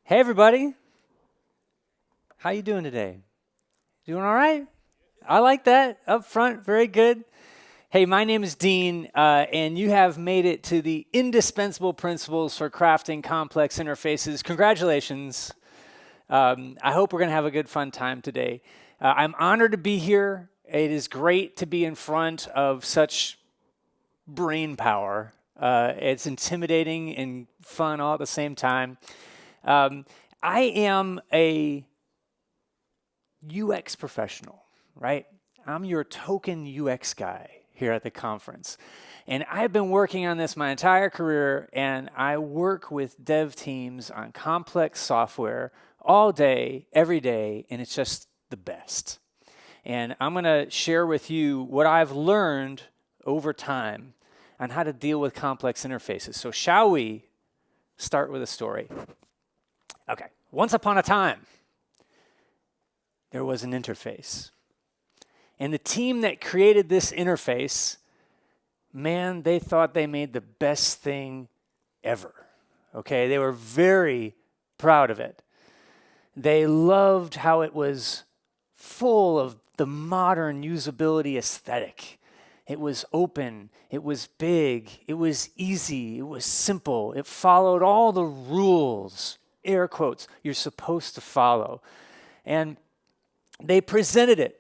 Hey everybody, how you doing today? Doing all right? I like that. Up front, very good. Hey, my name is Dean, and you have made it to the indispensable principles for crafting complex interfaces. Congratulations. I hope we're going to have a good fun time today. I'm honored to be here. It is great to be in front of such brain power. It's intimidating and fun all at the same time. Um, I am a UX professional, right? I'm your token UX guy here at the conference. And I've been working on this my entire career, and I work with dev teams on complex software all day, every day, and it's just the best. And I'm going to share with you what I've learned over time on how to deal with complex interfaces. So, shall we start with a story? Okay. Once upon a time, there was an interface. And the team that created this interface, man, they thought they made the best thing ever. Okay, they were very proud of it. They loved how it was full of the modern usability aesthetic. It was open, it was big, it was easy, it was simple, it followed all the rules, air quotes, you're supposed to follow. And they presented it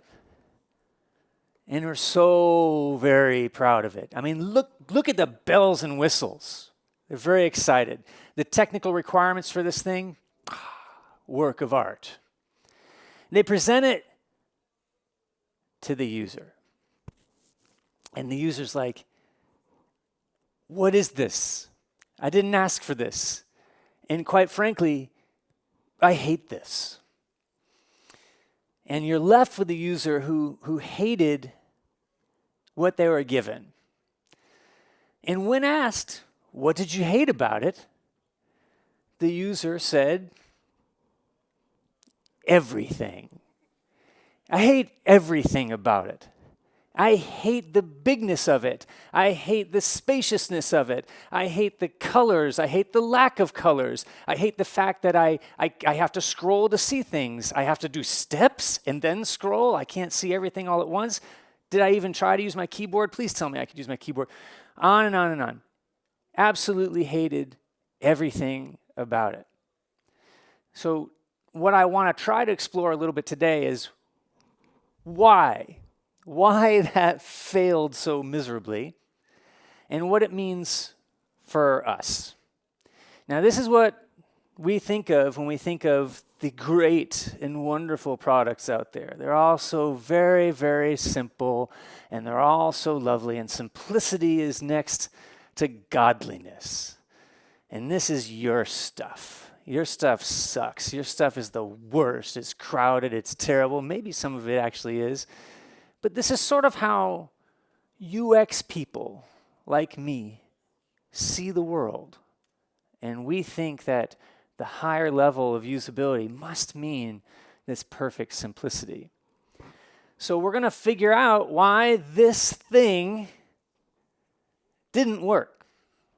and were so very proud of it. I mean, look at the bells and whistles. They're very excited. The technical requirements for this thing, work of art. They present it to the user. And the user's like, what is this? I didn't ask for this. And quite frankly, I hate this. And you're left with a user who hated what they were given. And when asked, what did you hate about it? The user said, everything. I hate everything about it. I hate the bigness of it. I hate the spaciousness of it. I hate the colors. I hate the lack of colors. I hate the fact that I have to scroll to see things. I have to do steps and then scroll. I can't see everything all at once. Did I even try to use my keyboard? Please tell me I could use my keyboard. On and on and on. Absolutely hated everything about it. So what I want to try to explore a little bit today is why that failed so miserably, and what it means for us. Now, this is what we think of when we think of the great and wonderful products out there. They're all so very, very simple, and they're all so lovely, and simplicity is next to godliness. And this is your stuff. Your stuff sucks. Your stuff is the worst. It's crowded. It's terrible. Maybe some of it actually is. But this is sort of how UX people like me see the world. And we think that the higher level of usability must mean this perfect simplicity. So we're going to figure out why this thing didn't work.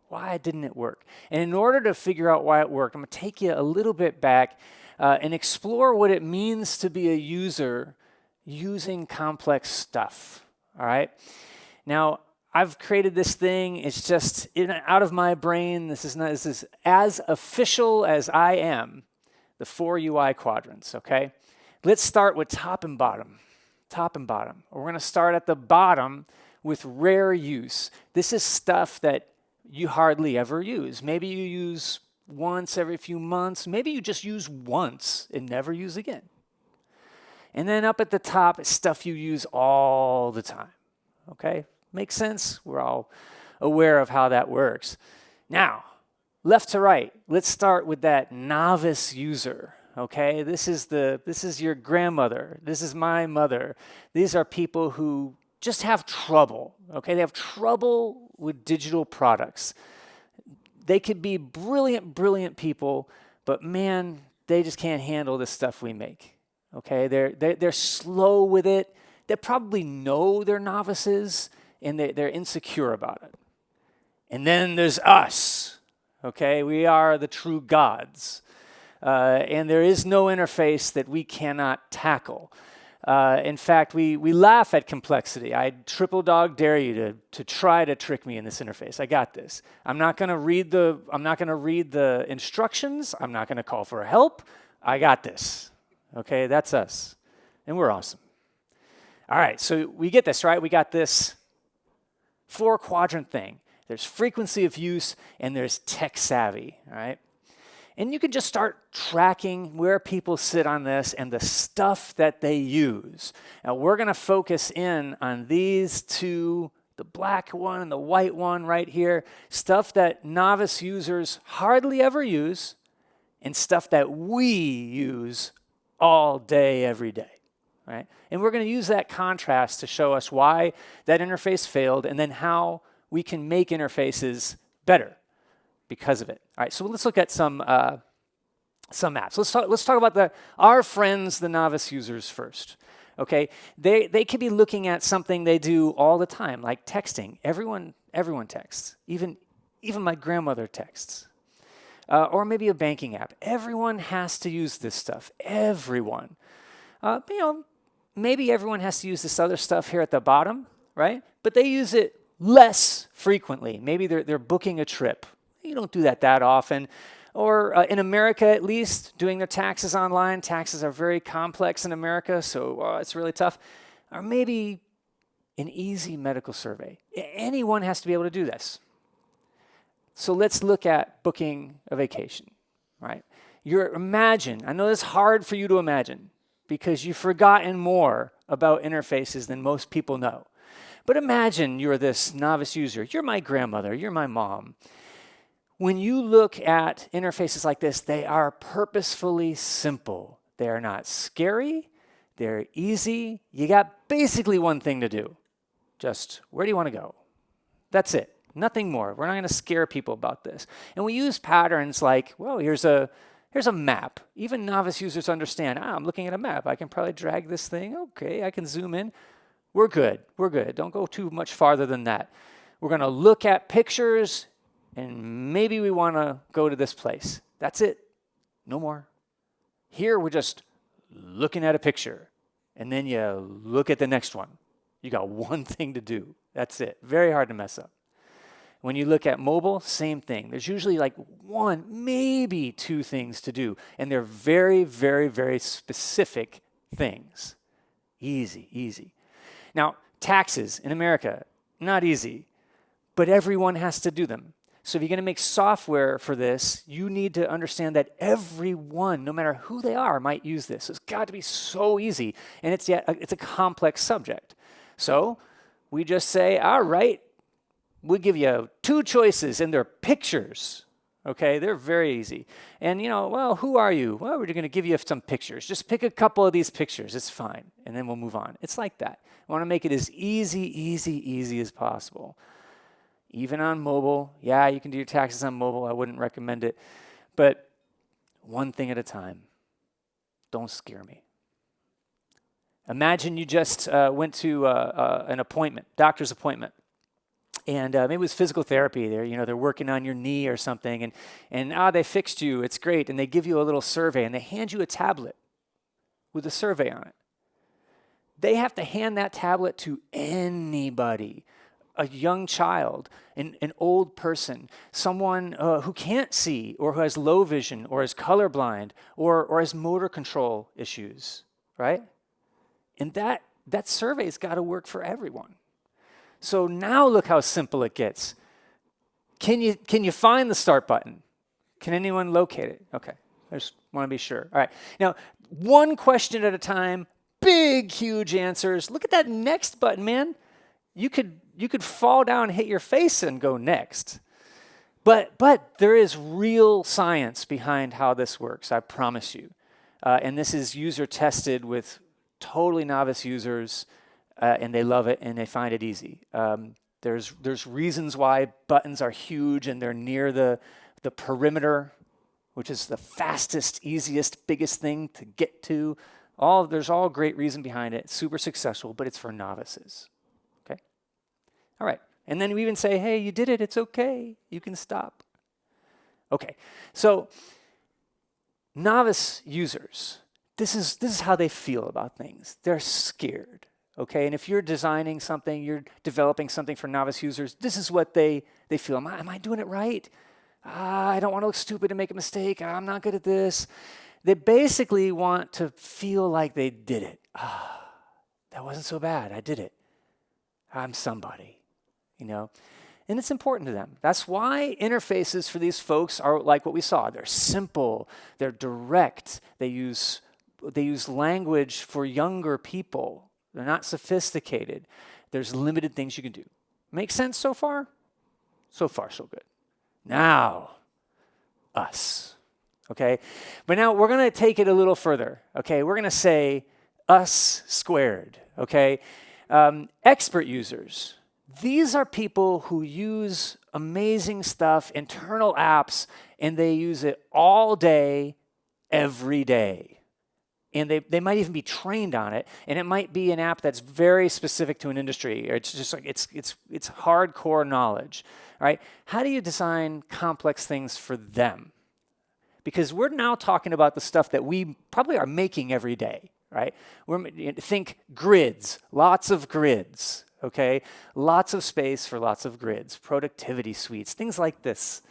Why didn't it work? And in order to figure out why it worked, I'm going to take you a little bit back and explore what it means to be a user using complex stuff, all right? Now, I've created this thing. It's just out of my brain. This is as official as I am, the 4 UI quadrants, okay? Let's start with top and bottom. Top and bottom. We're going to start at the bottom with rare use. This is stuff that you hardly ever use. Maybe you use once every few months. Maybe you just use once and never use again. And then up at the top is stuff you use all the time, okay? Makes sense? We're all aware of how that works. Now, left to right, let's start with that novice user, okay? This is your grandmother. This is my mother. These are people who just have trouble, okay? They have trouble with digital products. They could be brilliant, brilliant people, but man, they just can't handle the stuff we make. Okay, they're slow with it. They probably know they're novices, and they're insecure about it. And then there's us. Okay, we are the true gods. and there is no interface that we cannot tackle. In fact, we laugh at complexity. I triple dog dare you to try to trick me in this interface. I got this. I'm not going to read the instructions. I'm not going to call for help. I got this. Okay, that's us, and we're awesome. All right, so we get this, right? We got this 4-quadrant thing. There's frequency of use, and there's tech savvy, all right? And you can just start tracking where people sit on this and the stuff that they use. Now, we're going to focus in on these two, the black one and the white one right here, stuff that novice users hardly ever use, and stuff that we use all day, every day, right? And we're going to use that contrast to show us why that interface failed and then how we can make interfaces better because of it. All right, so let's look at some apps. Let's talk about our friends, the novice users first. Okay, they could be looking at something they do all the time, like texting. Everyone texts. Even my grandmother texts. Or maybe a banking app. Everyone has to use this stuff. Everyone. Maybe everyone has to use this other stuff here at the bottom, right? But they use it less frequently. Maybe they're booking a trip. You don't do that often. Or in America, at least, doing their taxes online. Taxes are very complex in America, so it's really tough. Or maybe an easy medical survey. Anyone has to be able to do this. So let's look at booking a vacation, right? Imagine, I know it's hard for you to imagine because you've forgotten more about interfaces than most people know. But imagine you're this novice user. You're my grandmother. You're my mom. When you look at interfaces like this, they are purposefully simple. They are not scary. They're easy. You got basically one thing to do. Just, where do you want to go? That's it. Nothing more. We're not going to scare people about this. And we use patterns like, well, here's a map. Even novice users understand, I'm looking at a map. I can probably drag this thing. Okay, I can zoom in. We're good. We're good. Don't go too much farther than that. We're going to look at pictures, and maybe we want to go to this place. That's it. No more. Here, we're just looking at a picture, and then you look at the next one. You got one thing to do. That's it. Very hard to mess up. When you look at mobile, same thing. There's usually like one, maybe two things to do, and they're very, very, very specific things. Easy, easy. Now, taxes in America, not easy, but everyone has to do them. So if you're going to make software for this, you need to understand that everyone, no matter who they are, might use this. It's got to be so easy, and it's a complex subject. So we just say, all right, we'll give you two choices, and they're pictures. Okay, they're very easy. And well, who are you? Well, we're going to give you some pictures. Just pick a couple of these pictures. It's fine, and then we'll move on. It's like that. I want to make it as easy as possible. Even on mobile, yeah, you can do your taxes on mobile. I wouldn't recommend it. But one thing at a time. Don't scare me. Imagine you just went to an appointment, doctor's appointment. And maybe it was physical therapy. They're working on your knee or something. And they fixed you. It's great. And they give you a little survey. And they hand you a tablet with a survey on it. They have to hand that tablet to anybody. A young child, an old person, someone who can't see or who has low vision or is colorblind or has motor control issues, right? And that survey's got to work for everyone. So now look how simple it gets. Can you find the start button? Can anyone locate it? Okay, I just want to be sure. All right, now one question at a time, big, huge answers. Look at that next button, man. You could fall down and hit your face and go next. But there is real science behind how this works, I promise you. And this is user tested with totally novice users, and they love it and they find it easy. There's reasons why buttons are huge and they're near the perimeter, which is the fastest, easiest, biggest thing to get to. There's all great reason behind it. It's super successful, but it's for novices. All right, and then we even say, hey, you did it, it's okay, you can stop. Okay, so Novice users, this is how they feel about things. They're scared, okay? And if you're designing something, you're developing something for novice users, this is what they feel. Am I doing it right? I don't want to look stupid and make a mistake. I'm not good at this. They basically want to feel like they did it. That wasn't so bad. I did it. I'm somebody, you know? And it's important to them. That's why interfaces for these folks are like what we saw. They're simple, they're direct, they use language for younger people. They're not sophisticated. There's limited things you can do. Make sense so far? So far, so good. Now, us, okay? But now we're going to take it a little further, okay? We're going to say us squared, okay? Expert users. These are people who use amazing stuff, internal apps, and they use it all day, every day. And they might even be trained on it, and it might be an app that's very specific to an industry. Or it's just like it's hardcore knowledge, right? How do you design complex things for them? Because we're now talking about the stuff that we probably are making every day, right? Think grids, lots of grids, okay? Lots of space for lots of grids, productivity suites, things like this,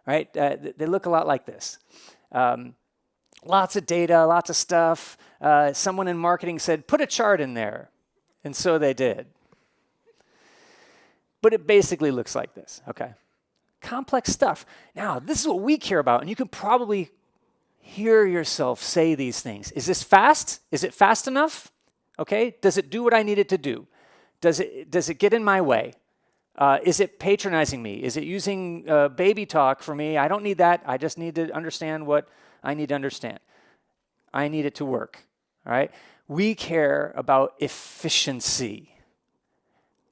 right? They look a lot like this. Lots of data, lots of stuff. Someone in marketing said, put a chart in there. And so they did. But it basically looks like this, okay? Complex stuff. Now, this is what we care about, and you can probably hear yourself say these things. Is this fast? Is it fast enough? Okay, does it do what I need it to do? Does it get in my way? Is it patronizing me? Is it using baby talk for me? I don't need that. I just need to understand what I need to understand. I need it to work, all right? We care about efficiency.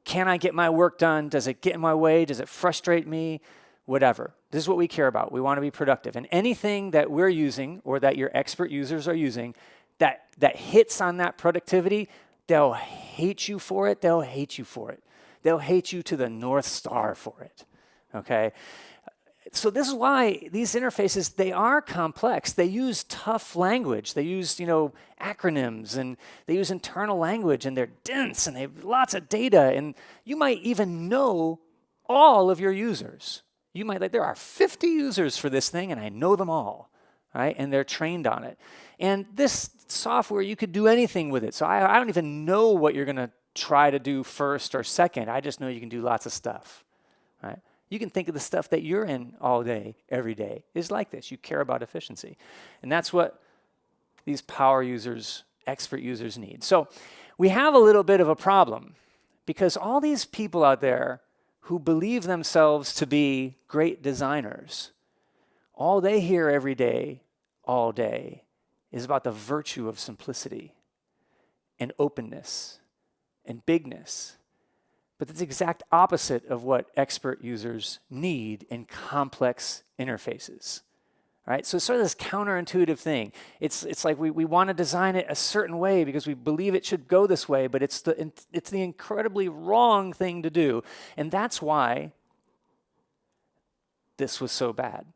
Can I get my work done? Does it get in my way? Does it frustrate me? Whatever. This is what we care about. We want to be productive. And anything that we're using or that your expert users are using that hits on that productivity, they'll hate you for it. They'll hate you for it. They'll hate you to the North Star for it, okay? So this is why these interfaces, they are complex. They use tough language. They use, acronyms, and they use internal language, and they're dense, and they have lots of data, and you might even know all of your users. You might, there are 50 users for this thing, and I know them all, right? And they're trained on it. And this software, you could do anything with it. So I don't even know what you're going to try to do first or second. I just know you can do lots of stuff, right? You can think of the stuff that you're in all day, every day, is like this. You care about efficiency. And that's what these power users, expert users need. So we have a little bit of a problem because all these people out there who believe themselves to be great designers, all they hear every day, all day, is about the virtue of simplicity and openness and bigness. But that's the exact opposite of what expert users need in complex interfaces, right? So it's sort of this counterintuitive thing. It's like we want to design it a certain way because we believe it should go this way, but it's the incredibly wrong thing to do. And that's why this was so bad.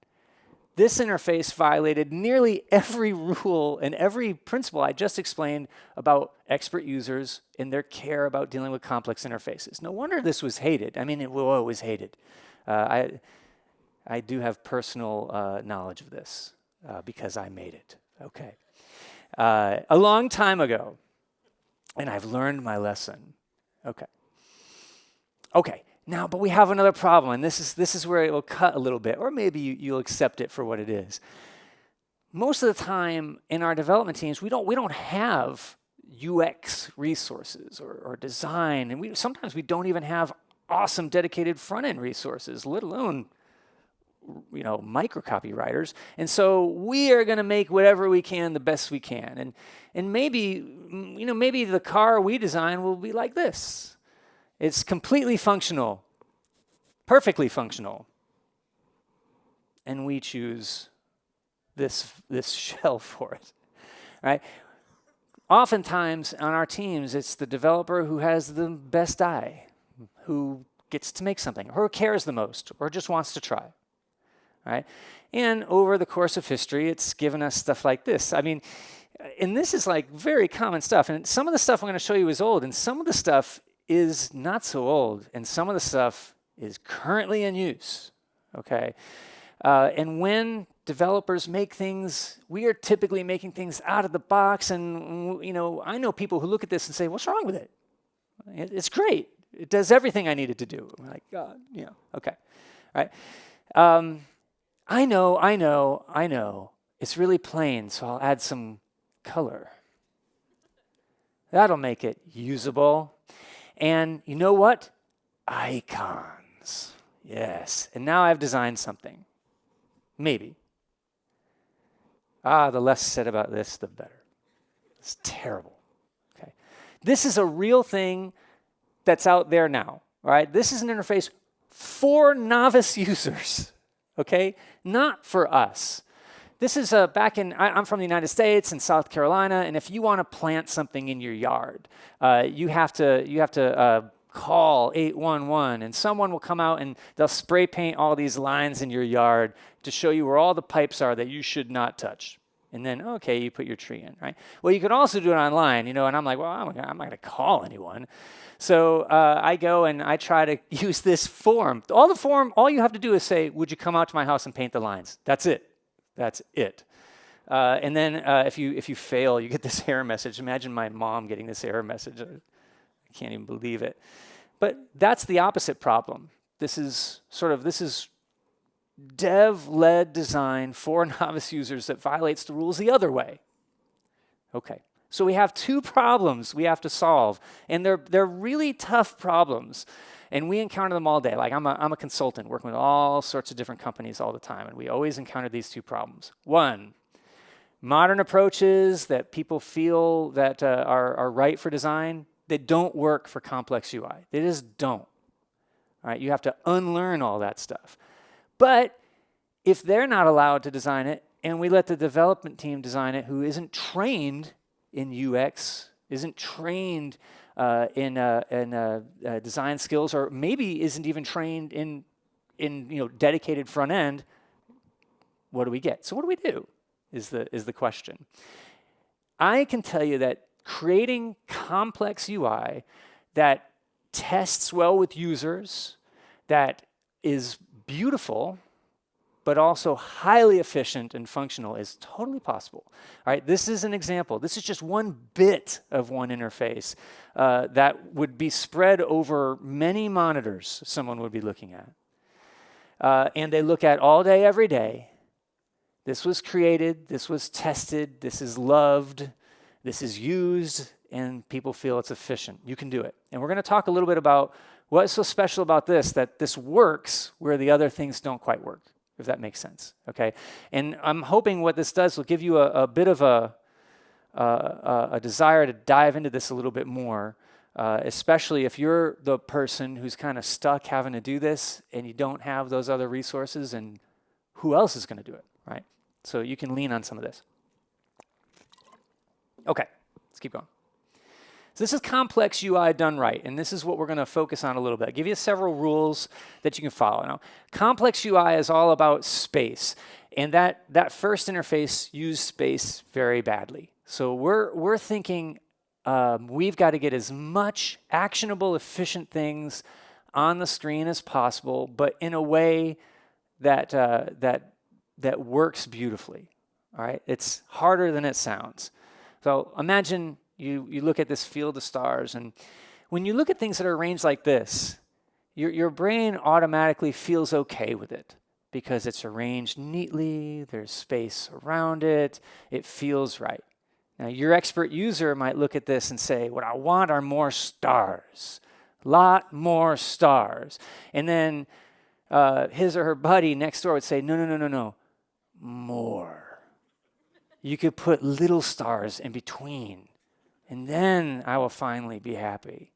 This interface violated nearly every rule and every principle I just explained about expert users and their care about dealing with complex interfaces. No wonder this was hated. I mean, it was always hated. I do have personal knowledge of this because I made it. Okay. A long time ago, and I've learned my lesson. Okay. Now, but we have another problem, and this is where it will cut a little bit, or maybe you'll accept it for what it is. Most of the time in our development teams, we don't have UX resources or design, and sometimes we don't even have awesome dedicated front-end resources, let alone microcopy writers. And so we are going to make whatever we can the best we can, and maybe the car we design will be like this. It's completely functional, perfectly functional. And we choose this shell for it, right? Oftentimes on our teams, it's the developer who has the best eye, who gets to make something, or who cares the most, or just wants to try, right? And over the course of history, it's given us stuff like this. I mean, and this is like very common stuff. And some of the stuff I'm going to show you is old, and some of the stuff is not so old, and some of the stuff is currently in use, okay? And when developers make things, we are typically making things out of the box. And, I know people who look at this and say, what's wrong with it? It's great. It does everything I needed to do. I'm like, God, okay. All right. I know. It's really plain, so I'll add some color. That'll make it usable. And you know what? Icons. Yes. And now I've designed something. Maybe. The less said about this, the better. It's terrible. Okay. This is a real thing that's out there now. All right. This is an interface for novice users. Okay. Not for us. This is I'm from the United States in South Carolina, and if you want to plant something in your yard, you have to call 811, and someone will come out and they'll spray paint all these lines in your yard to show you where all the pipes are that you should not touch. And then, okay, you put your tree in, right? Well, you can also do it online, and I'm like, well, I'm not going to call anyone. So I go and I try to use this form. All you have to do is say, would you come out to my house and paint the lines? That's it. That's it. And then if you fail, you get this error message. Imagine my mom getting this error message. I can't even believe it. But that's the opposite problem. This is dev-led design for novice users that violates the rules the other way. Okay. So we have two problems we have to solve, and they're really tough problems. And we encounter them all day. Like I'm a consultant working with all sorts of different companies all the time, and we always encounter these two problems. One, modern approaches that people feel that are right for design, they don't work for complex UI. They just don't. All right, you have to unlearn all that stuff. But if they're not allowed to design it, and we let the development team design it, who isn't trained in UX, isn't trained in design skills, or maybe isn't even trained in dedicated front end, what do we get? So what do we do is the question. I can tell you that creating complex UI that tests well with users, that is beautiful, but also highly efficient and functional is totally possible. All right, this is an example. This is just one bit of one interface that would be spread over many monitors someone would be looking at. And they look at all day, every day. This was created, this was tested, this is loved, this is used, and people feel it's efficient. You can do it. And we're going to talk a little bit about what's so special about this, that this works where the other things don't quite work, if that makes sense, okay? And I'm hoping what this does will give you a bit of a desire to dive into this a little bit more, especially if you're the person who's kind of stuck having to do this and you don't have those other resources, and who else is going to do it, right? So you can lean on some of this. Okay, let's keep going. So this is complex UI done right, and this is what we're going to focus on a little bit. I'll give you several rules that you can follow. Now, complex UI is all about space, and that first interface used space very badly. So we're thinking we've got to get as much actionable, efficient things on the screen as possible, but in a way that that works beautifully. All right, it's harder than it sounds. So imagine you look at this field of stars, and when you look at things that are arranged like this, your brain automatically feels okay with it because it's arranged neatly, there's space around it, it feels right. Now, your expert user might look at this and say, what I want are more stars, lot more stars. And then his or her buddy next door would say, no, more. You could put little stars in between, and then I will finally be happy,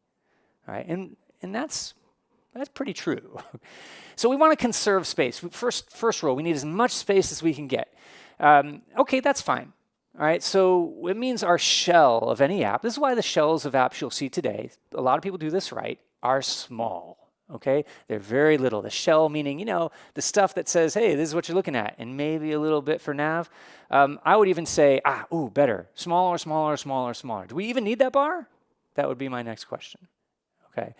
right? And that's pretty true. So we want to conserve space. First rule, we need as much space as we can get. Okay, that's fine. All right, so it means our shell of any app, this is why the shells of apps you'll see today, a lot of people do this right, are small. Okay, they're very little. The shell meaning, the stuff that says, hey, this is what you're looking at, and maybe a little bit for nav. I would even say, better, smaller, smaller, smaller, smaller. Do we even need that bar? That would be my next question. Okay,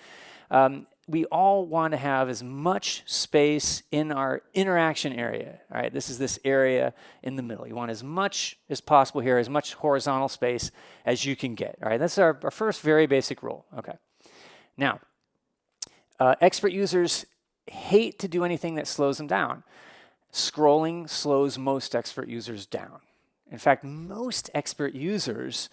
we all want to have as much space in our interaction area. All right, this is this area in the middle. You want as much as possible here, as much horizontal space as you can get. All right, that's our first very basic rule. Okay, now. Expert users hate to do anything that slows them down. Scrolling slows most expert users down. In fact, most expert users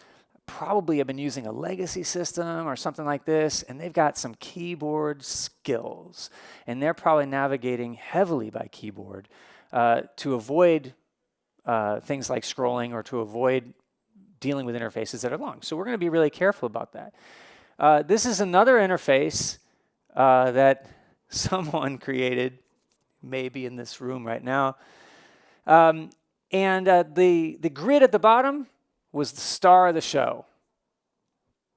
probably have been using a legacy system or something like this, and they've got some keyboard skills. And they're probably navigating heavily by keyboard to avoid things like scrolling or to avoid dealing with interfaces that are long. So we're going to be really careful about that. This is another interface that someone created, maybe in this room right now. And the grid at the bottom was the star of the show.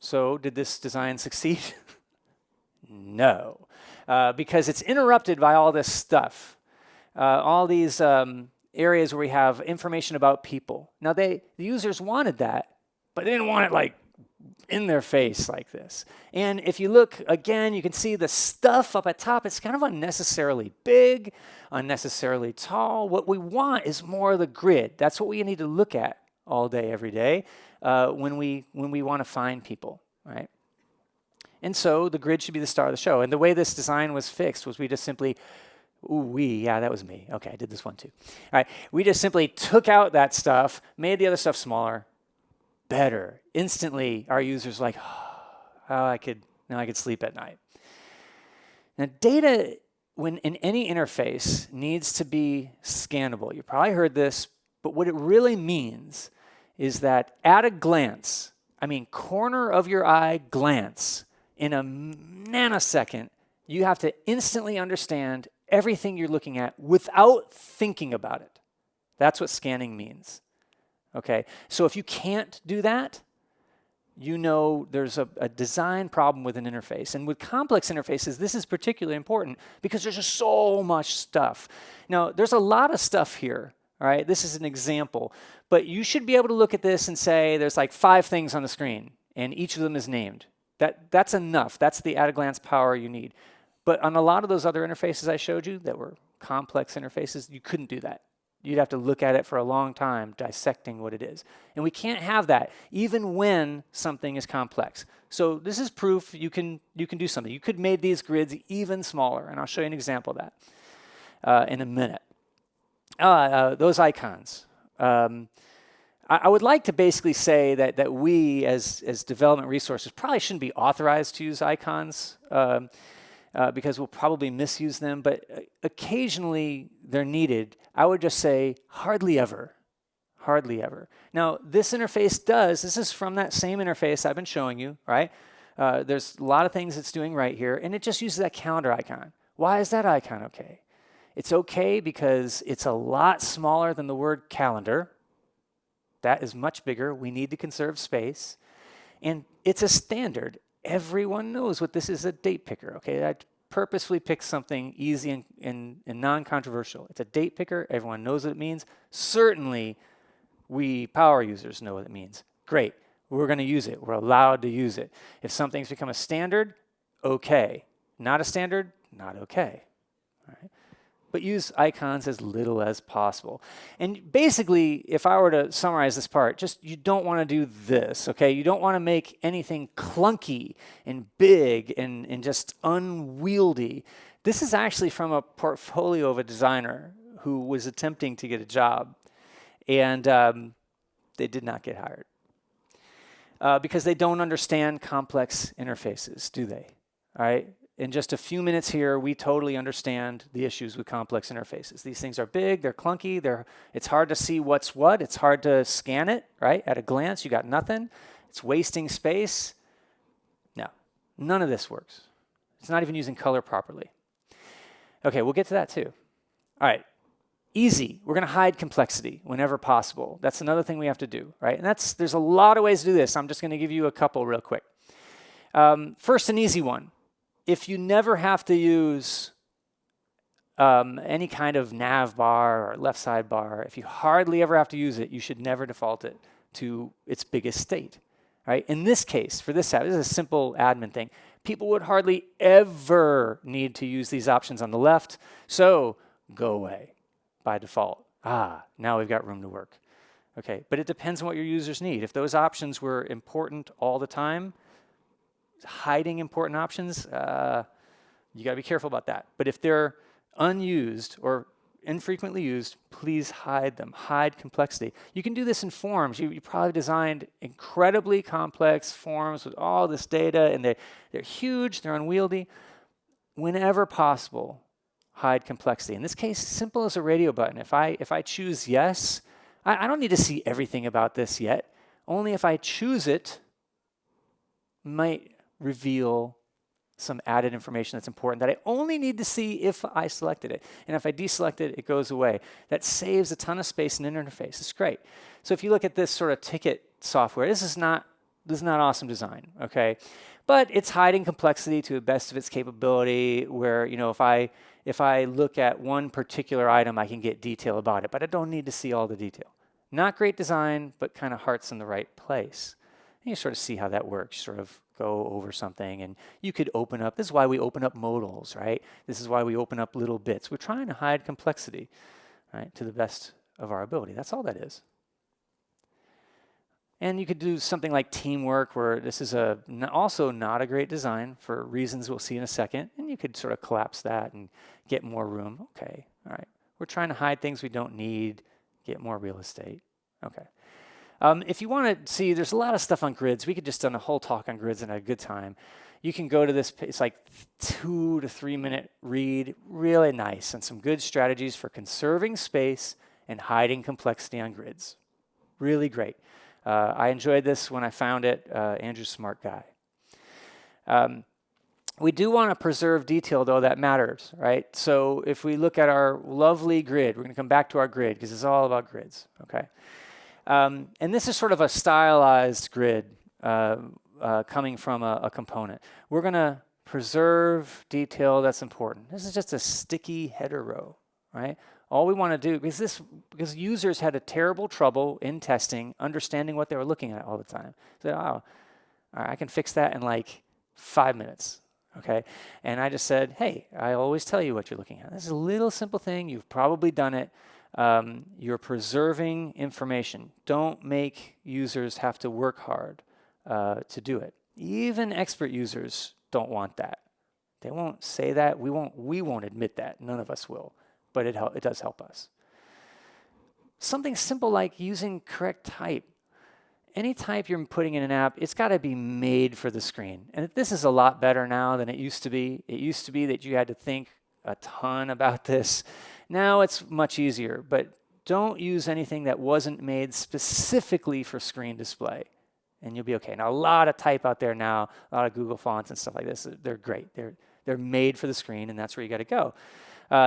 So did this design succeed? No, because it's interrupted by all this stuff, all these areas where we have information about people. Now, the users wanted that, but they didn't want it like in their face like this. And if you look again, you can see the stuff up at top. It's kind of unnecessarily big, unnecessarily tall. What we want is more of the grid. That's what we need to look at all day, every day, when we want to find people, right? And so the grid should be the star of the show. And the way this design was fixed was we just simply, yeah, that was me. Okay, I did this one too. All right, we just simply took out that stuff, made the other stuff smaller, better. Instantly, our users like, now I could sleep at night. Now, data, when in any interface, needs to be scannable. You probably heard this, but what it really means is that at a glance, corner of your eye glance, in a nanosecond, you have to instantly understand everything you're looking at without thinking about it. That's what scanning means. Okay, so if you can't do that, there's a design problem with an interface. And with complex interfaces, this is particularly important because there's just so much stuff. Now, there's a lot of stuff here, all right? This is an example. But you should be able to look at this and say there's like 5 things on the screen, and each of them is named. That's enough. That's the at-a-glance power you need. But on a lot of those other interfaces I showed you that were complex interfaces, you couldn't do that. You'd have to look at it for a long time, dissecting what it is. And we can't have that, even when something is complex. So this is proof you can do something. You could make these grids even smaller, and I'll show you an example of that in a minute. Those icons. I would like to basically say that we, as development resources, probably shouldn't be authorized to use icons because we'll probably misuse them, but occasionally they're needed. I would just say hardly ever, hardly ever. Now, this interface this is from that same interface I've been showing you, right? There's a lot of things it's doing right here, and it just uses that calendar icon. Why is that icon okay? It's okay because it's a lot smaller than the word calendar. That is much bigger. We need to conserve space. And it's a standard. Everyone knows what this is, a date picker, okay? I purposefully picked something easy and non-controversial. It's a date picker. Everyone knows what it means. Certainly, we power users know what it means. Great. We're going to use it. We're allowed to use it. If something's become a standard, okay. Not a standard, not okay. All right? But use icons as little as possible. And basically, if I were to summarize this part, just you don't want to do this, okay? You don't want to make anything clunky and big and just unwieldy. This is actually from a portfolio of a designer who was attempting to get a job, and they did not get hired because they don't understand complex interfaces, do they? All right? In just a few minutes here, we totally understand the issues with complex interfaces. These things are big, they're clunky, it's hard to see what's what, it's hard to scan it, right? At a glance, you got nothing. It's wasting space. No, none of this works. It's not even using color properly. Okay, we'll get to that too. All right, easy. We're going to hide complexity whenever possible. That's another thing we have to do, right? And there's a lot of ways to do this. I'm just going to give you a couple real quick. First, an easy one. if you never have to use any kind of nav bar or left side bar, if you hardly ever have to use it, you should never default it to its biggest state. Right? In this case, for this app, this is a simple admin thing. People would hardly ever need to use these options on the left, so go away by default. Now we've got room to work. Okay, but it depends on what your users need. If those options were important all the time, hiding important options, you gotta be careful about that. But if they're unused or infrequently used, please hide them. Hide complexity. You can do this in forms. You probably designed incredibly complex forms with all this data, and they're huge, they're unwieldy. Whenever possible, hide complexity. In this case, simple as a radio button. If I choose yes, I don't need to see everything about this yet. Only if I choose it might reveal some added information that's important that I only need to see if I selected it. And if I deselect it, it goes away. That saves a ton of space in an interface. It's great. So if you look at this sort of ticket software, this is not awesome design, okay? But it's hiding complexity to the best of its capability, where, you know, if I look at one particular item, I can get detail about it, but I don't need to see all the detail. Not great design, but kind of heart's in the right place. And you sort of see how that works. You sort of go over something, and you could open up. This is why we open up modals, right? This is why we open up little bits. We're trying to hide complexity, right, to the best of our ability. That's all that is. And you could do something like teamwork, where this is also not a great design for reasons we'll see in a second. And you could sort of collapse that and get more room. Okay, all right. We're trying to hide things we don't need, get more real estate. Okay. If you want to see, there's a lot of stuff on grids. We could just done a whole talk on grids and a good time. You can go to this, it's like 2 to 3 minute read, really nice, and some good strategies for conserving space and hiding complexity on grids. Really great. I enjoyed this when I found it. Andrew's a smart guy. We do want to preserve detail, though, that matters, right? So if we look at our lovely grid, we're going to come back to our grid because it's all about grids, okay? And this is sort of a stylized grid coming from a component. We're going to preserve detail that's important. This is just a sticky header row, right? All we want to do, because users had a terrible trouble in testing, understanding what they were looking at all the time. So, all right, I can fix that in like 5 minutes, okay? And I just said, hey, I always tell you what you're looking at. This is a little simple thing. You've probably done it. You're preserving information. Don't make users have to work hard to do it. Even expert users don't want that. They won't say that. We won't admit that. None of us will. But it does help us. Something simple like using correct type. Any type you're putting in an app, it's got to be made for the screen. And this is a lot better now than it used to be. It used to be that you had to think a ton about this. Now it's much easier, but don't use anything that wasn't made specifically for screen display, and you'll be okay. Now, a lot of type out there now, a lot of Google fonts and stuff like this, they're great. They're made for the screen, and that's where you got to go.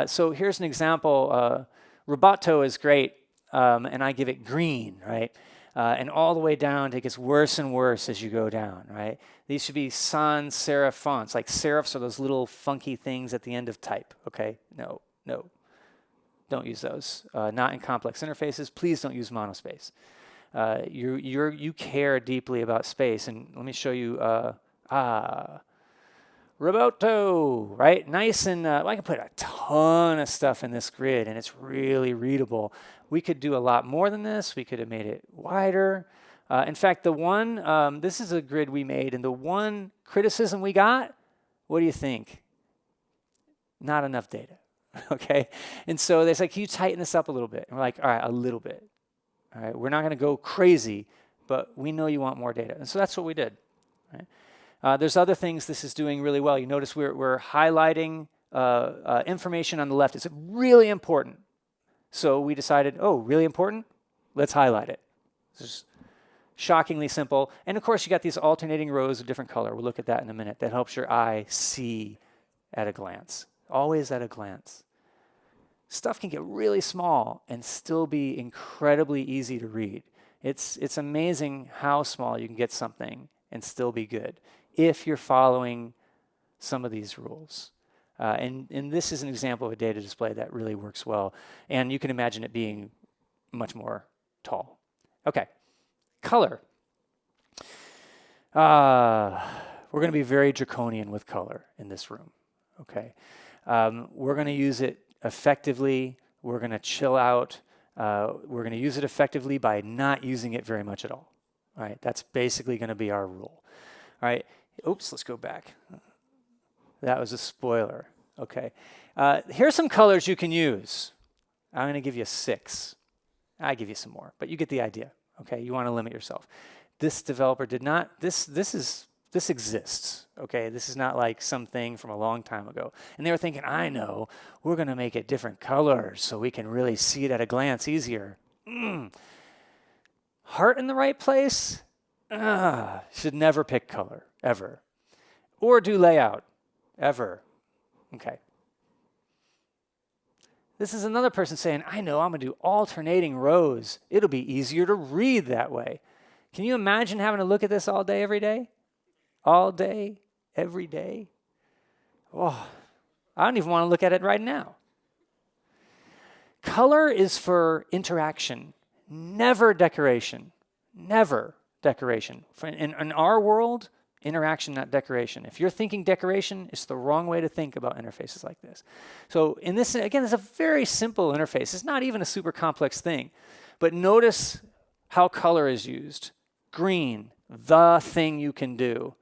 So here's an example. Roboto is great, and I give it green, right? And all the way down, it gets worse and worse as you go down, right? These should be sans serif fonts. Like serifs are those little funky things at the end of type, okay? No. Don't use those. Not in complex interfaces. Please don't use monospace. You care deeply about space, and let me show you. Roboto, right? Nice and I can put a ton of stuff in this grid, and it's really readable. We could do a lot more than this. We could have made it wider. In fact, this is a grid we made, and the one criticism we got, what do you think? Not enough data, okay? And so they said, can you tighten this up a little bit? And we're like, all right, a little bit. All right, we're not going to go crazy, but we know you want more data. And so that's what we did, right? There's other things this is doing really well. You notice we're highlighting information on the left. It's really important. So we decided, really important? Let's highlight it. It's just shockingly simple. And of course, you got these alternating rows of different color. We'll look at that in a minute. That helps your eye see at a glance. Always at a glance. Stuff can get really small and still be incredibly easy to read. It's amazing how small you can get something and still be good if you're following some of these rules. And this is an example of a data display that really works well. And you can imagine it being much more tall. Okay, color. We're going to be very draconian with color in this room. Okay, we're going to use it effectively. We're going to chill out. We're going to use it effectively by not using it very much at all. All right, that's basically going to be our rule. All right, oops, let's go back. That was a spoiler. Okay, here's some colors you can use. I'm going to give you 6. I give you some more, but you get the idea. Okay, you want to limit yourself. This developer did not. This exists. Okay, this is not like something from a long time ago. And they were thinking, I know, we're going to make it different colors so we can really see it at a glance easier. Heart in the right place? Should never pick color, ever. Or do layout, ever. Okay. This is another person saying, I know, I'm going to do alternating rows. It'll be easier to read that way. Can you imagine having to look at this all day, every day? All day, every day? Oh, I don't even want to look at it right now. Color is for interaction, never decoration. Never decoration. In our world, interaction, not decoration. If you're thinking decoration, it's the wrong way to think about interfaces like this. So in this, again, it's a very simple interface. It's not even a super complex thing. But notice how color is used. Green, the thing you can do.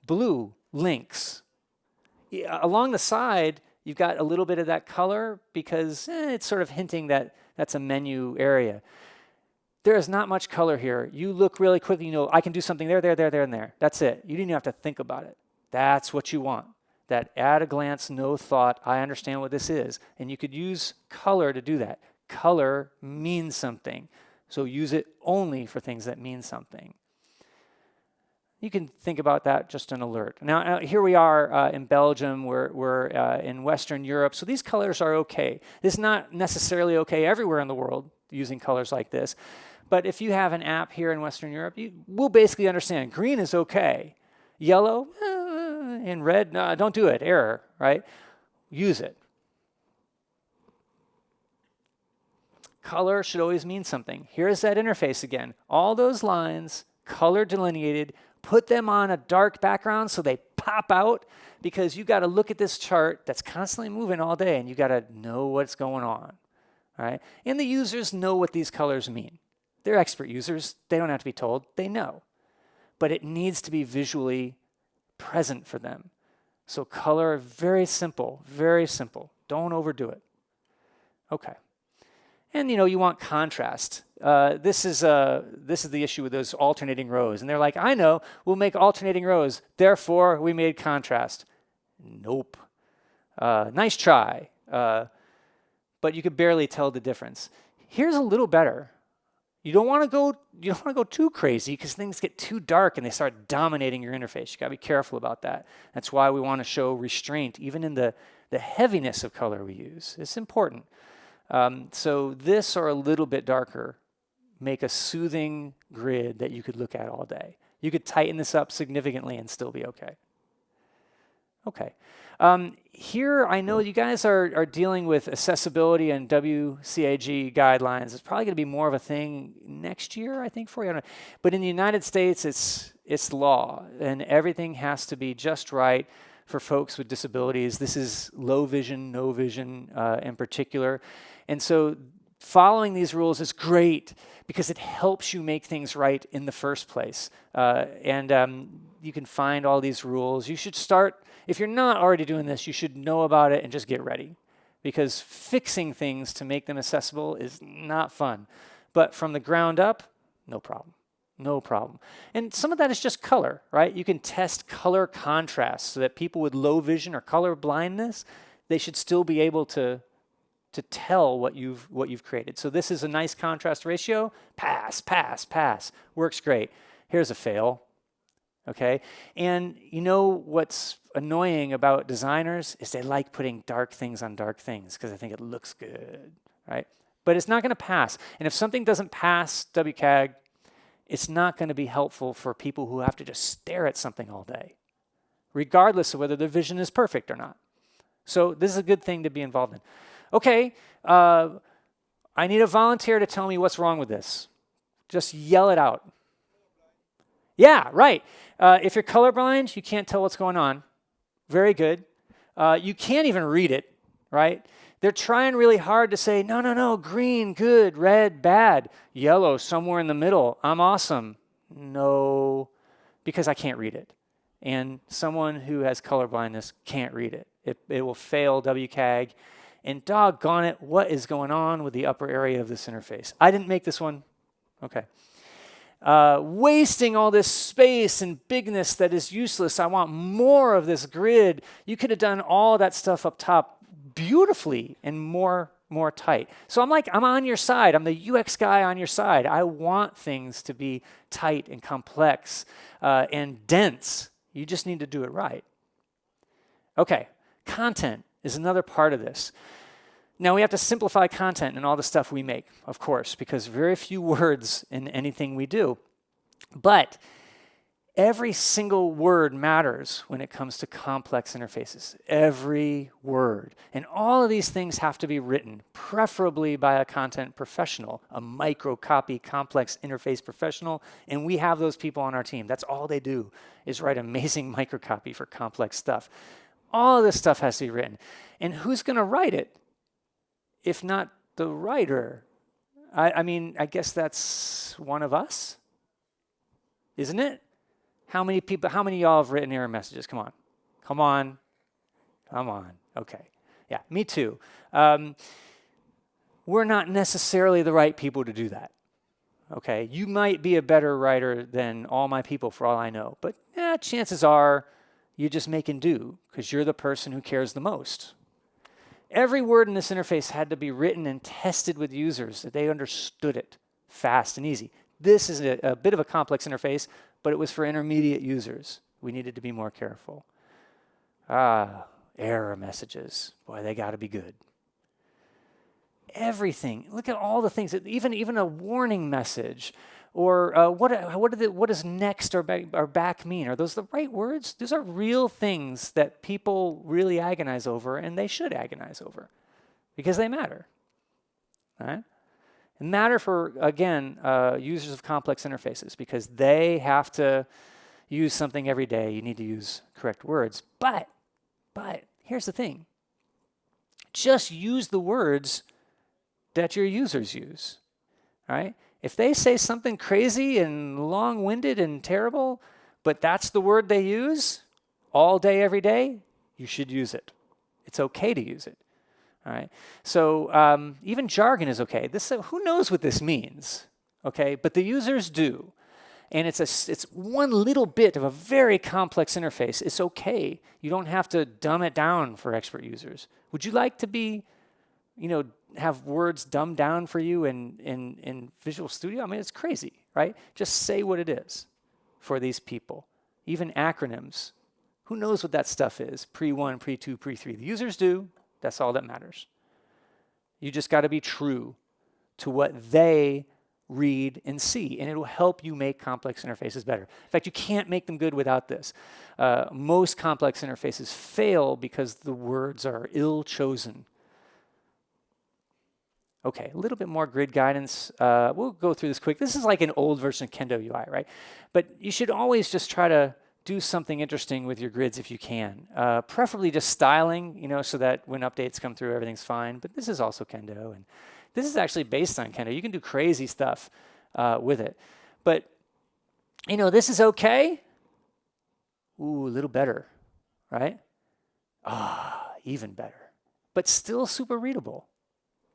Blue, links. Along the side, you've got a little bit of that color because it's sort of hinting that that's a menu area. There is not much color here. You look really quickly, you know, I can do something there, and there. That's it. You didn't even have to think about it. That's what you want. That at a glance, no thought, I understand what this is. And you could use color to do that. Color means something. So use it only for things that mean something. You can think about that, just an alert. Now here we are in Belgium, we're in Western Europe, so these colors are okay. This is not necessarily okay everywhere in the world using colors like this, but if you have an app here in Western Europe, you will basically understand green is okay. Yellow and red, no, don't do it, error, right? Use it. Color should always mean something. Here's that interface again. All those lines, color delineated, put them on a dark background so they pop out, because you got to look at this chart that's constantly moving all day and you got to know what's going on, right? And the users know what these colors mean. They're expert users. They don't have to be told. They know. But it needs to be visually present for them. So color, very simple, very simple. Don't overdo it. Okay. And you want contrast. This is the issue with those alternating rows. And they're like, I know, we'll make alternating rows. Therefore, we made contrast. Nope. Nice try. But you could barely tell the difference. Here's a little better. You don't want to go too crazy because things get too dark and they start dominating your interface. You got to be careful about that. That's why we want to show restraint, even in the heaviness of color we use. It's important. So this or a little bit darker make a soothing grid that you could look at all day. You could tighten this up significantly and still be okay. Okay. Here, I know you guys are dealing with accessibility and WCAG guidelines. It's probably going to be more of a thing next year, I think, for you. I don't know. But in the United States, it's law, and everything has to be just right for folks with disabilities. This is low vision, no vision in particular. And so following these rules is great because it helps you make things right in the first place. You can find all these rules. You should start, if you're not already doing this, you should know about it and just get ready, because fixing things to make them accessible is not fun. But from the ground up, no problem. No problem. And some of that is just color, right? You can test color contrast so that people with low vision or color blindness, they should still be able to tell what you've created. So this is a nice contrast ratio. Pass, pass, pass. Works great. Here's a fail. Okay? And you know what's annoying about designers is they like putting dark things on dark things because I think it looks good, right? But it's not going to pass. And if something doesn't pass WCAG, it's not going to be helpful for people who have to just stare at something all day. regardless of whether the vision is perfect or not. So this is a good thing to be involved in. Okay, I need a volunteer to tell me what's wrong with this. Just yell it out. Yeah, right. If you're colorblind, you can't tell what's going on. Very good. You can't even read it, right? They're trying really hard to say, no, no, no, green, good, red, bad, yellow, somewhere in the middle, I'm awesome. No, because I can't read it. And someone who has color blindness can't read it. It will fail WCAG. And doggone it, what is going on with the upper area of this interface? I didn't make this one. Okay. Wasting all this space and bigness that is useless. I want more of this grid. You could have done all that stuff up top beautifully and more tight. So I'm on your side. I'm the UX guy on your side. I want things to be tight and complex and dense. You just need to do it right. Okay, content is another part of this. Now, we have to simplify content in all the stuff we make, of course, because very few words in anything we do. But every single word matters when it comes to complex interfaces. Every word. And all of these things have to be written, preferably by a content professional, a microcopy complex interface professional. And we have those people on our team. That's all they do, is write amazing microcopy for complex stuff. All of this stuff has to be written. And who's going to write it if not the writer? I mean, I guess that's one of us, isn't it? How many of y'all have written error messages? Come on. Okay. Yeah, me too. We're not necessarily the right people to do that. Okay, you might be a better writer than all my people for all I know, but chances are you're just making do because you're the person who cares the most. Every word in this interface had to be written and tested with users that they understood it fast and easy. This is a bit of a complex interface, but it was for intermediate users. We needed to be more careful. Error messages. Boy, they got to be good. Everything. Look at all the things. Even a warning message, or what does next or back mean? Are those the right words? Those are real things that people really agonize over, and they should agonize over because they matter. All right? And matter for, again, users of complex interfaces because they have to use something every day. You need to use correct words. But here's the thing. Just use the words that your users use. All right? If they say something crazy and long-winded and terrible, but that's the word they use all day, every day, you should use it. It's okay to use it. All right. So even jargon is okay. Who knows what this means? Okay, but the users do, and it's one little bit of a very complex interface. It's okay. You don't have to dumb it down for expert users. Would you like to be, have words dumbed down for you in Visual Studio? I mean, it's crazy, right? Just say what it is for these people. Even acronyms. Who knows what that stuff is? Pre-1, pre-2, pre-3. The users do. That's all that matters. You just got to be true to what they read and see, and it'll help you make complex interfaces better. In fact, you can't make them good without this. Most complex interfaces fail because the words are ill-chosen. Okay, a little bit more grid guidance. We'll go through this quick. This is like an old version of Kendo UI, right? But you should always just try to do something interesting with your grids if you can. Preferably just styling, so that when updates come through, everything's fine. But this is also Kendo, and this is actually based on Kendo. You can do crazy stuff with it. But, this is okay. Ooh, a little better, right? Even better. But still super readable.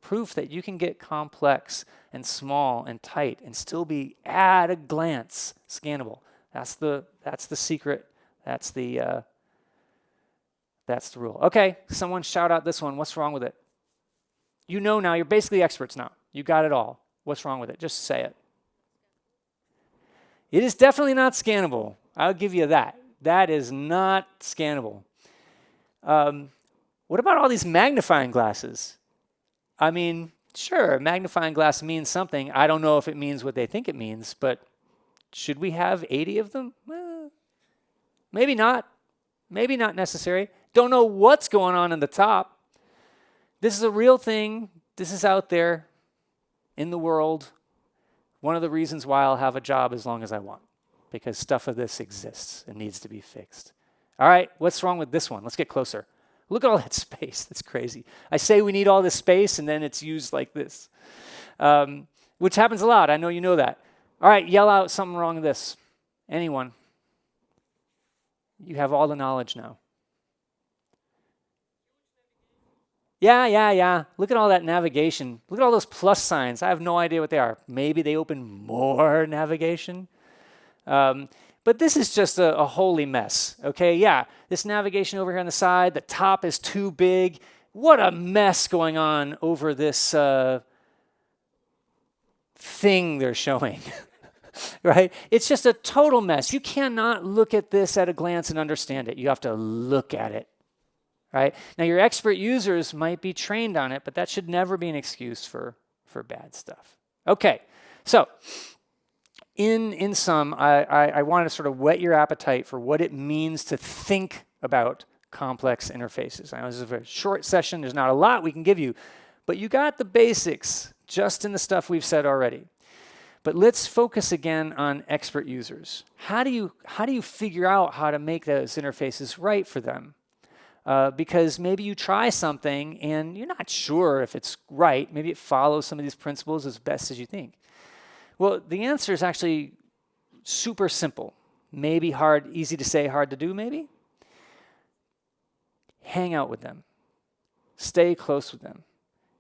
Proof that you can get complex and small and tight and still be at a glance scannable. That's the secret. That's the rule. Okay, someone shout out this one. What's wrong with it? You know now. You're basically experts now. You got it all. What's wrong with it? Just say it. It is definitely not scannable. I'll give you that. That is not scannable. What about all these magnifying glasses? I mean, sure, a magnifying glass means something. I don't know if it means what they think it means, but should we have 80 of them? Well, maybe not. maybe not necessary. Don't know what's going on in the top. This is a real thing. This is out there in the world. One of the reasons why I'll have a job as long as I want, because stuff of this exists and needs to be fixed. All right, what's wrong with this one? Let's get closer. Look at all that space. That's crazy. I say we need all this space, and then it's used like this, which happens a lot. I know you know that. All right, yell out something wrong with this. Anyone? You have all the knowledge now. Yeah. Look at all that navigation. Look at all those plus signs. I have no idea what they are. Maybe they open more navigation. But this is just a holy mess, okay? Yeah, this navigation over here on the side, the top is too big. What a mess going on over this thing they're showing, right? It's just a total mess. You cannot look at this at a glance and understand it. You have to look at it, right? Now, your expert users might be trained on it, but that should never be an excuse for bad stuff. Okay, so in sum, I wanted to sort of whet your appetite for what it means to think about complex interfaces. I know this is a very short session. There's not a lot we can give you, but you got the basics just in the stuff we've said already. But let's focus again on expert users. How do you figure out how to make those interfaces right for them? Because maybe you try something and you're not sure if it's right. Maybe it follows some of these principles as best as you think. Well, the answer is actually super simple. Maybe hard, easy to say, hard to do, maybe. Hang out with them. Stay close with them.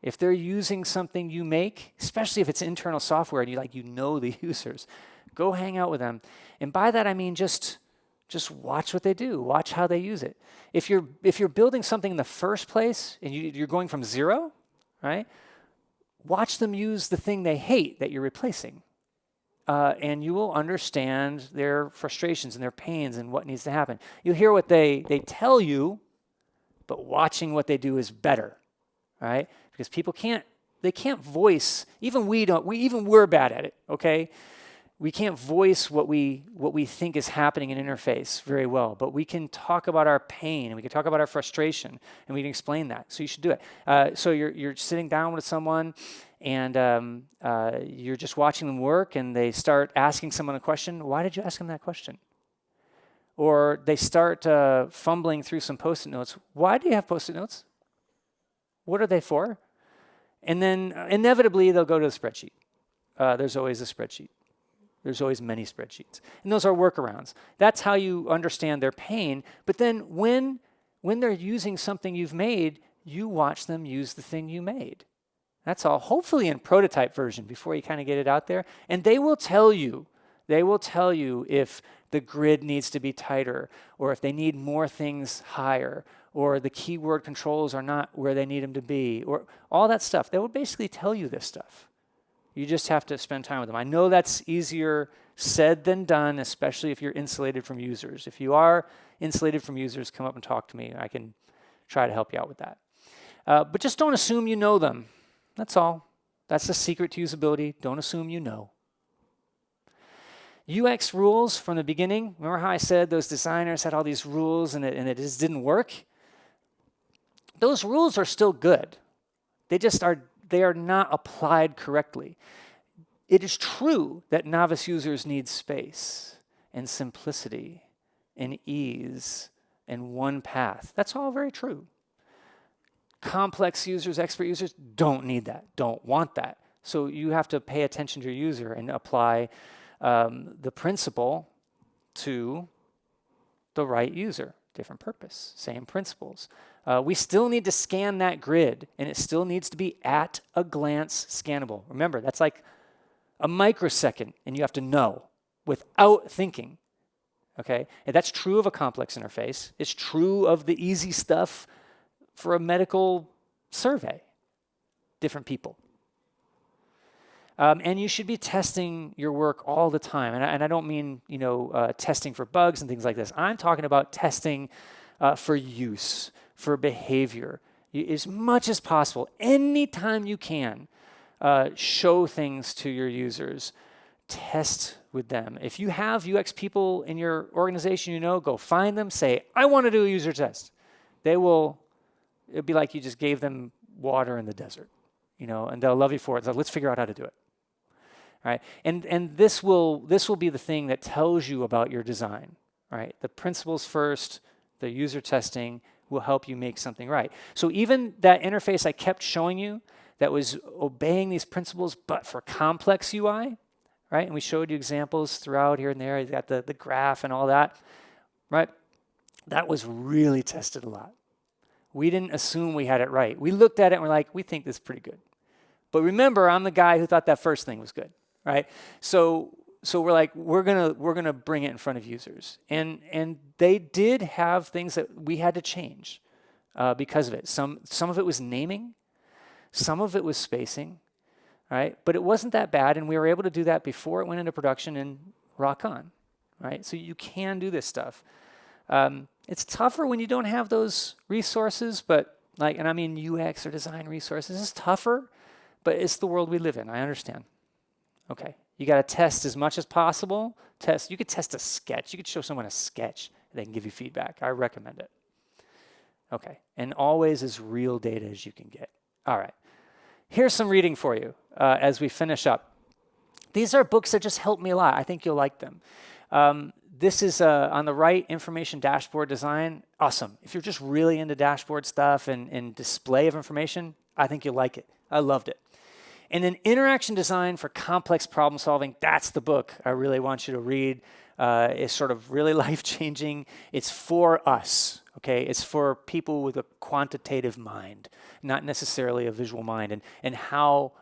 If they're using something you make, especially if it's internal software and you know the users, go hang out with them. And by that I mean just watch what they do. Watch how they use it. If you're building something in the first place and you're going from zero, right? Watch them use the thing they hate that you're replacing. And you will understand their frustrations and their pains and what needs to happen. You'll hear what they tell you, but watching what they do is better, right? Because people can't voice, even we're bad at it, okay? We can't voice what we think is happening in interface very well, but we can talk about our pain and we can talk about our frustration and we can explain that. So you should do it. So you're sitting down with someone and you're just watching them work and they start asking someone a question. Why did you ask them that question? Or they start fumbling through some Post-it notes. Why do you have Post-it notes? What are they for? And then inevitably they'll go to the spreadsheet. There's always a spreadsheet. There's always many spreadsheets. And those are workarounds. That's how you understand their pain. But then when they're using something you've made, you watch them use the thing you made. That's all, hopefully in prototype version before you kind of get it out there. And they will tell you if the grid needs to be tighter or if they need more things higher or the keyword controls are not where they need them to be or all that stuff. They will basically tell you this stuff. You just have to spend time with them. I know that's easier said than done, especially if you're insulated from users. If you are insulated from users, come up and talk to me. I can try to help you out with that. But just don't assume you know them. That's all. That's the secret to usability. Don't assume you know. UX rules from the beginning. Remember how I said those designers had all these rules and it just didn't work? Those rules are still good. They are not applied correctly. It is true that novice users need space and simplicity and ease and one path. That's all very true. Complex users, expert users don't need that, don't want that. So you have to pay attention to your user and apply the principle to the right user. Different purpose, same principles. We still need to scan that grid, and it still needs to be at a glance scannable. Remember, that's like a microsecond, and you have to know without thinking, okay? And that's true of a complex interface. It's true of the easy stuff for a medical survey. Different people. And you should be testing your work all the time. And I don't mean, testing for bugs and things like this. I'm talking about testing for use, for behavior. As much as possible, anytime you can, show things to your users test with them. If you have UX people in your organization, go find them, say, I want to do a user test. It'll be like you just gave them water in the desert, and they'll love you for it. So let's figure out how to do it. Right? And this will be the thing that tells you about your design, right? The principles first, the user testing will help you make something right. So even that interface I kept showing you that was obeying these principles, but for complex UI, right? And we showed you examples throughout here and there. You got the graph and all that, right? That was really tested a lot. We didn't assume we had it right. We looked at it and we're like, we think this is pretty good. But remember, I'm the guy who thought that first thing was good, right? So we're like, we're gonna bring it in front of users, and they did have things that we had to change because of it. Some of it was naming, some of it was spacing, right? But it wasn't that bad, and we were able to do that before it went into production and rock on, right? So you can do this stuff. It's tougher when you don't have those resources, but and I mean UX or design resources. It's tougher, but it's the world we live in. I understand. Okay, you got to test as much as possible. You could test a sketch. You could show someone a sketch, and they can give you feedback. I recommend it. Okay, and always as real data as you can get. All right, here's some reading for you as we finish up. These are books that just helped me a lot. I think you'll like them. This is on the right, information dashboard design. Awesome. If you're just really into dashboard stuff and display of information, I think you'll like it. I loved it. And then interaction design for complex problem solving, that's the book I really want you to read. It's sort of really life-changing. It's for us, okay? It's for people with a quantitative mind, not necessarily a visual mind, and how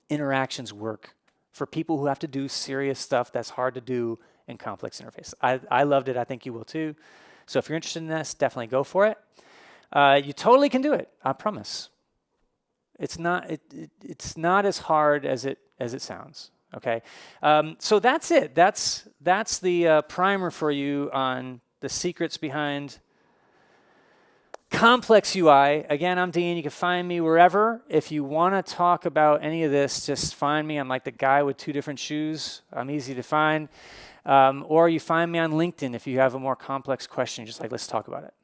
interactions work for people who have to do serious stuff that's hard to do in complex interface. I loved it. I think you will too. So if you're interested in this, definitely go for it. You totally can do it, I promise. It's not as hard as it sounds. Okay, so that's it. That's the primer for you on the secrets behind complex UI. Again, I'm Dean. You can find me wherever. If you want to talk about any of this, just find me. I'm like the guy with two different shoes. I'm easy to find. Or you find me on LinkedIn if you have a more complex question. Just let's talk about it.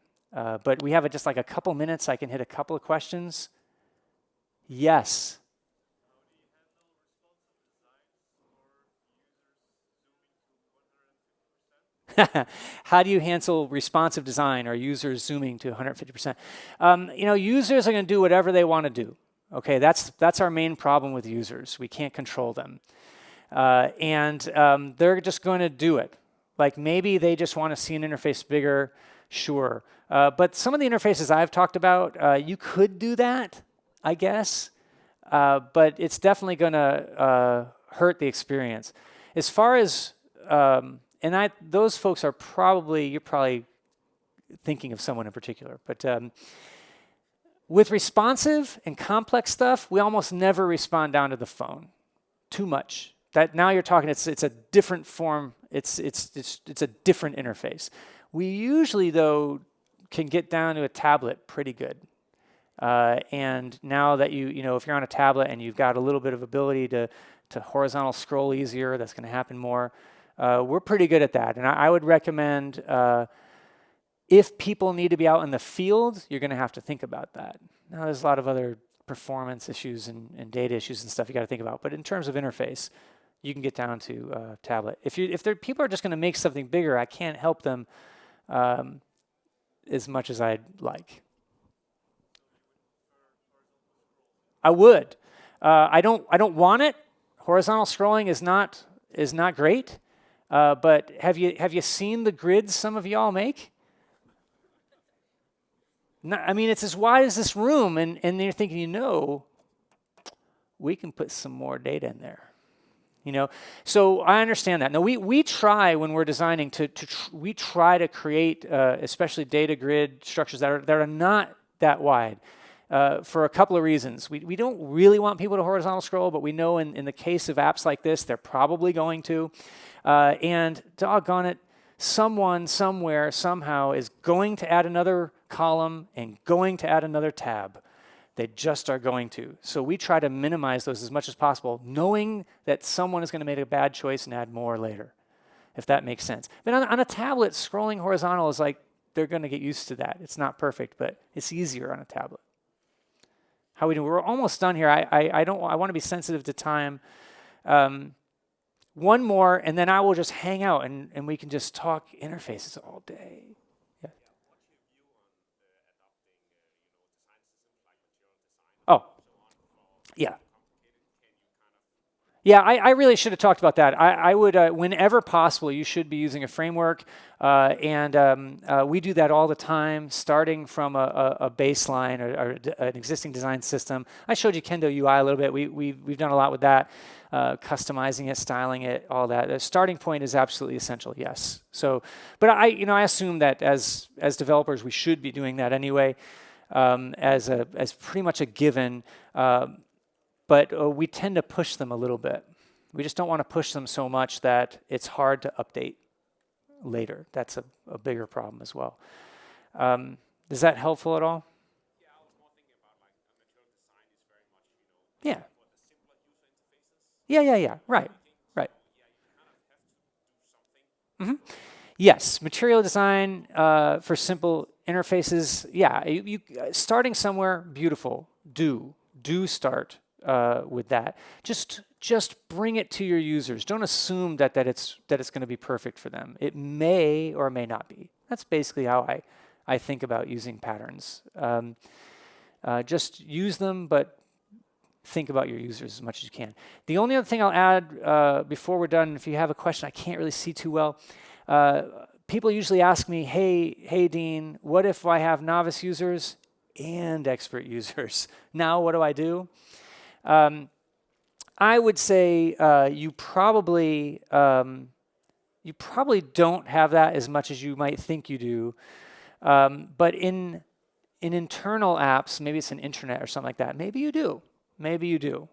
But we have just a couple minutes. I can hit a couple of questions. Yes. How do you handle responsive design or users zooming to 150%? Users are going to do whatever they want to do. Okay, that's our main problem with users. We can't control them. And they're just going to do it. Maybe they just want to see an interface bigger, sure. But some of the interfaces I've talked about, you could do that, I guess, but it's definitely going to hurt the experience. As far as, those folks are you're probably thinking of someone in particular, but with responsive and complex stuff, we almost never respond down to the phone. Too much. That now you're talking, it's a different form, it's a different interface. We usually, though, can get down to a tablet pretty good. And now that if you're on a tablet and you've got a little bit of ability to horizontal scroll easier, that's going to happen more. We're pretty good at that. And I would recommend if people need to be out in the field, you're going to have to think about that. Now, there's a lot of other performance issues and data issues and stuff you got to think about. But in terms of interface, you can get down to tablet. If people are just going to make something bigger, I can't help them as much as I'd like. I would. I don't want it. Horizontal scrolling is not great. But have you seen the grids some of y'all make? It's as wide as this room, and you're thinking, we can put some more data in there. So I understand that. Now we try when we're designing we try to create especially data grid structures that are not that wide. For a couple of reasons. We don't really want people to horizontal scroll, but we know in the case of apps like this, they're probably going to. And doggone it, someone, somewhere, somehow is going to add another column and going to add another tab. They just are going to. So we try to minimize those as much as possible, knowing that someone is going to make a bad choice and add more later, if that makes sense. But on a tablet, scrolling horizontal is like, they're going to get used to that. It's not perfect, but it's easier on a tablet. How we do? We're almost done here. I want to be sensitive to time. One more, and then I will just hang out, and we can just talk interfaces all day. Yeah. Oh, yeah. Yeah, I really should have talked about that. I would, whenever possible, you should be using a framework, and we do that all the time, starting from a baseline or an existing design system. I showed you Kendo UI a little bit. We've done a lot with that, customizing it, styling it, all that. The starting point is absolutely essential, yes. So, but I assume that as developers, we should be doing that anyway, as pretty much a given. But we tend to push them a little bit. We just don't want to push them so much that it's hard to update later. That's a bigger problem as well. Is that helpful at all? Yeah, I was more thinking about like a material design is very much, Yeah. for the simpler user interfaces. Yeah. Right. Right. Yeah, you kind of have to do something. Yes, material design for simple interfaces. Yeah, you starting somewhere, beautiful. Do start with that. Just bring it to your users. Don't assume that it's going to be perfect for them. It may or may not be. That's basically how I think about using patterns. Just use them, but think about your users as much as you can. The only other thing I'll add before we're done, if you have a question, I can't really see too well. People usually ask me, hey, Dean, what if I have novice users and expert users? Now what do I do? I would say you probably don't have that as much as you might think you do. But in internal apps, maybe it's an intranet or something like that, maybe you do. Maybe you do.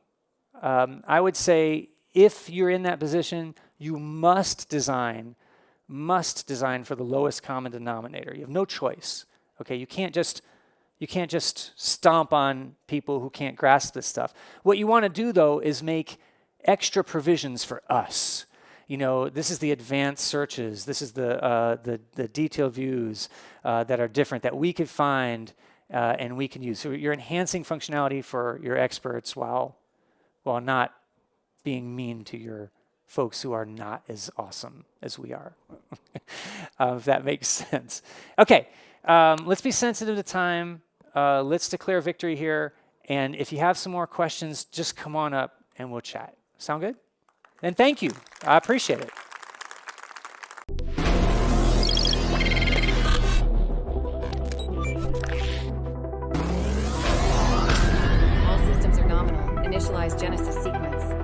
I would say if you're in that position, you must design for the lowest common denominator. You have no choice. Okay, you can't just stomp on people who can't grasp this stuff. What you want to do, though, is make extra provisions for us. This is the advanced searches. This is the detailed views that are different that we could find and we can use. So you're enhancing functionality for your experts while not being mean to your folks who are not as awesome as we are, if that makes sense. Okay, let's be sensitive to time. Let's declare victory here. And if you have some more questions, just come on up and we'll chat. Sound good? And thank you. I appreciate it. All systems are nominal. Initialize Genesis sequence.